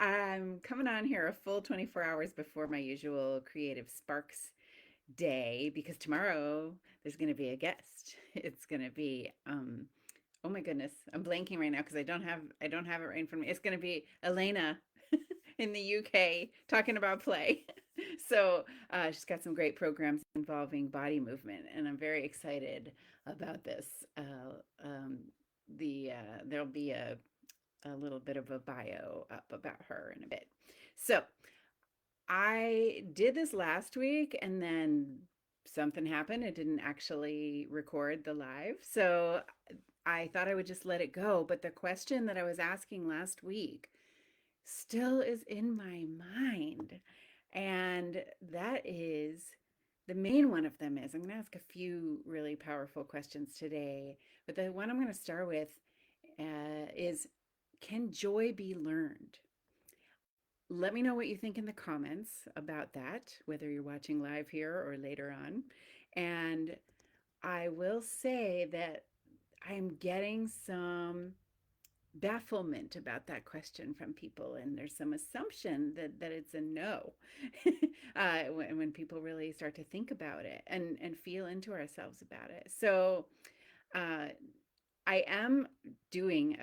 I'm coming on here a full 24 hours before my usual Creative Sparks day because tomorrow there's going to be a guest. It's going to be oh my goodness, I'm blanking right now because I don't have it right in front of me. It's going to be Elena in the UK talking about play. So she's got some great programs involving body movement, and I'm very excited about this. There'll be a little bit of a bio up about her in a bit. So I did this last week and then something happened. It didn't actually record the live. So I thought I would just let it go. But the question that I was asking last week still is in my mind. And that is the main one of them is I'm going to ask a few really powerful questions today. But the one I'm going to start with is, can joy be learned? Let me know what you think in the comments about that, whether you're watching live here or later on. And I will say that I'm getting some bafflement about that question from people, and there's some assumption that it's a no when people really start to think about it and feel into ourselves about it. So uh, I am doing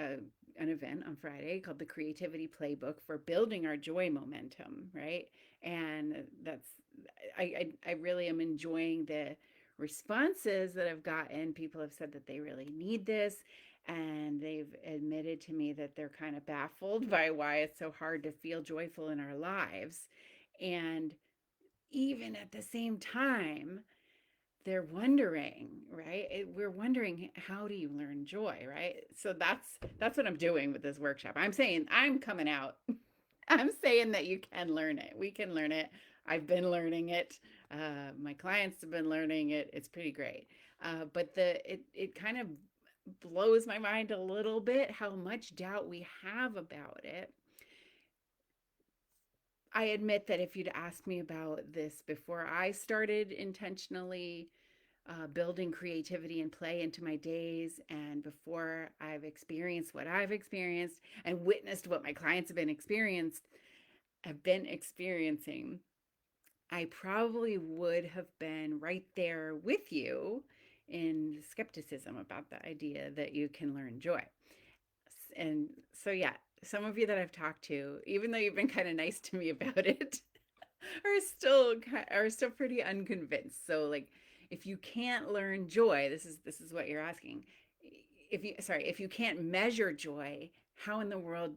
an event on Friday called the Creativity Playbook for building our joy momentum, right? And I really am enjoying the responses that I've gotten. People have said that they really need this, and they've admitted to me that they're kind of baffled by why it's so hard to feel joyful in our lives. And even at the same time, they're wondering, right? We're wondering, how do you learn joy, right? So that's what I'm doing with this workshop. I'm saying I'm coming out. I'm saying that you can learn it. We can learn it. I've been learning it. My clients have been learning it. It's pretty great. But it kind of blows my mind a little bit how much doubt we have about it. I admit that if you'd asked me about this before I started intentionally building creativity and play into my days, and before I've experienced what I've experienced and witnessed what my clients have been experiencing, I probably would have been right there with you in skepticism about the idea that you can learn joy. And so, yeah, some of you that I've talked to, even though you've been kind of nice to me about it, are still pretty unconvinced. So, like, if you can't learn joy, this is what you're asking. If you can't measure joy, how in the world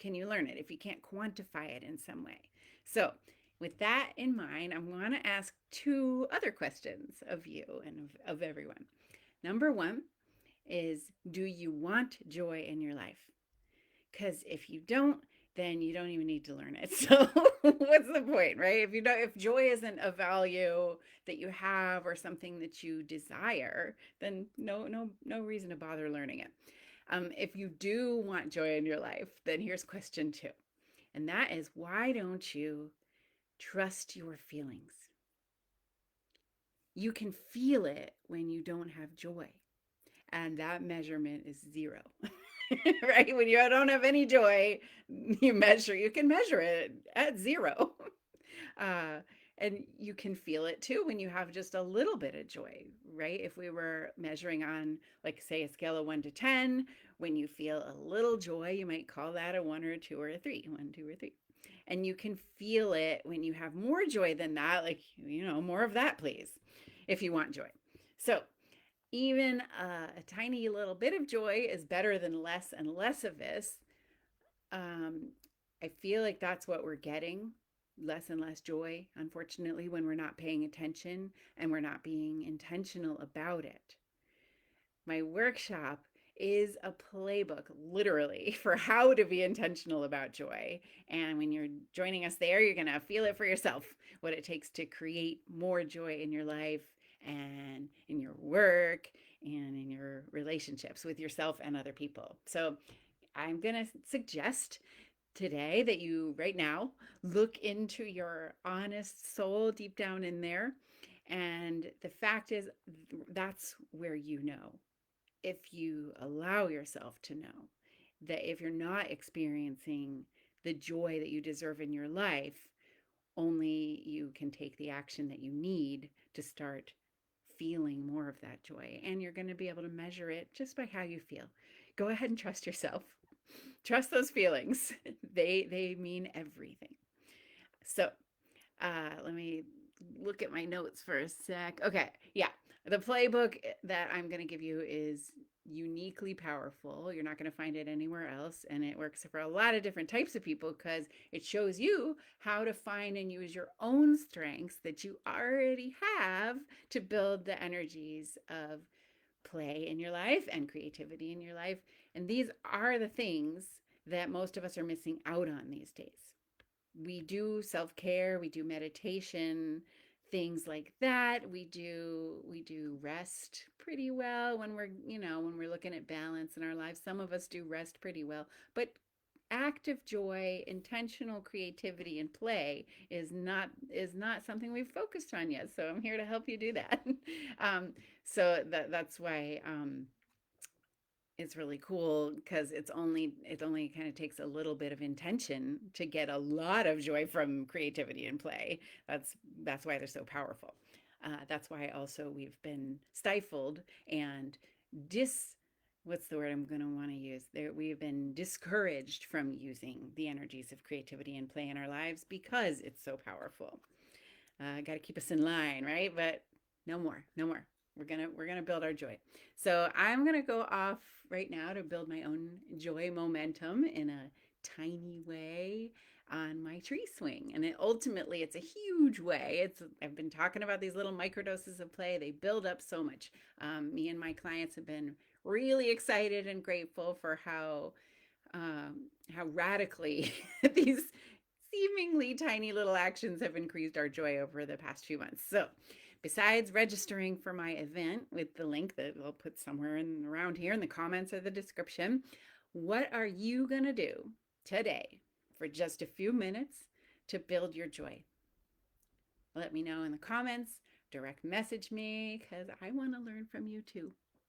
can you learn it if you can't quantify it in some way? So, with that in mind, I'm going to ask two other questions of you and of everyone. Number one is, do you want joy in your life? Because if you don't, then you don't even need to learn it. So what's the point, right? If joy isn't a value that you have or something that you desire, then no reason to bother learning it. If you do want joy in your life, then here's question two, and that is, why don't you trust your feelings? You can feel it when you don't have joy, and that measurement is zero. Right? When you don't have any joy, you can measure it at zero. Uh, and you can feel it too when you have just a little bit of joy, right? If we were measuring on, like, say, a scale of 1 to 10, when you feel a little joy, you might call that a one or a two or a three, 1, 2, or 3. And you can feel it when you have more joy than that, like, more of that, please, if you want joy. So, even a tiny little bit of joy is better than less and less of this. Um, I feel like that's what we're getting, less and less joy, unfortunately, when we're not paying attention and we're not being intentional about it. My workshop is a playbook, literally, for how to be intentional about joy. And when you're joining us there, you're going to feel it for yourself, what it takes to create more joy in your life and in your work and in your relationships with yourself and other people. So I'm going to suggest today that you, right now, look into your honest soul deep down in there. And the fact is, that's where you know, if you allow yourself to know, that if you're not experiencing the joy that you deserve in your life, only you can take the action that you need to start feeling more of that joy. And you're going to be able to measure it just by how you feel. Go ahead and trust yourself. Trust those feelings. They mean everything. So, let me look at my notes for a sec. Okay, yeah. The playbook that I'm going to give you is uniquely powerful. You're not going to find it anywhere else. And it works for a lot of different types of people because it shows you how to find and use your own strengths that you already have to build the energies of play in your life and creativity in your life. And these are the things that most of us are missing out on these days. We do self-care, we do meditation, things like that. We do rest pretty well when we're looking at balance in our lives. Some of us do rest pretty well, but active joy, intentional creativity and play is not something we've focused on yet. So I'm here to help you do that. That's why it's really cool because it only kind of takes a little bit of intention to get a lot of joy from creativity and play. That's why they're so powerful. That's why also we've been stifled and dis what's the word I'm going to want to use there, we've been discouraged from using the energies of creativity and play in our lives because it's so powerful. Got to keep us in line, right? But no more, no more. We're gonna build our joy. So I'm gonna go off right now to build my own joy momentum in a tiny way on my tree swing. And ultimately, it's a huge way. I've been talking about these little microdoses of play. They build up so much. Me and my clients have been really excited and grateful for how radically these seemingly tiny little actions have increased our joy over the past few months. So, besides registering for my event with the link that I'll put somewhere around here in the comments or the description, what are you going to do today for just a few minutes to build your joy? Let me know in the comments, direct message me because I want to learn from you too.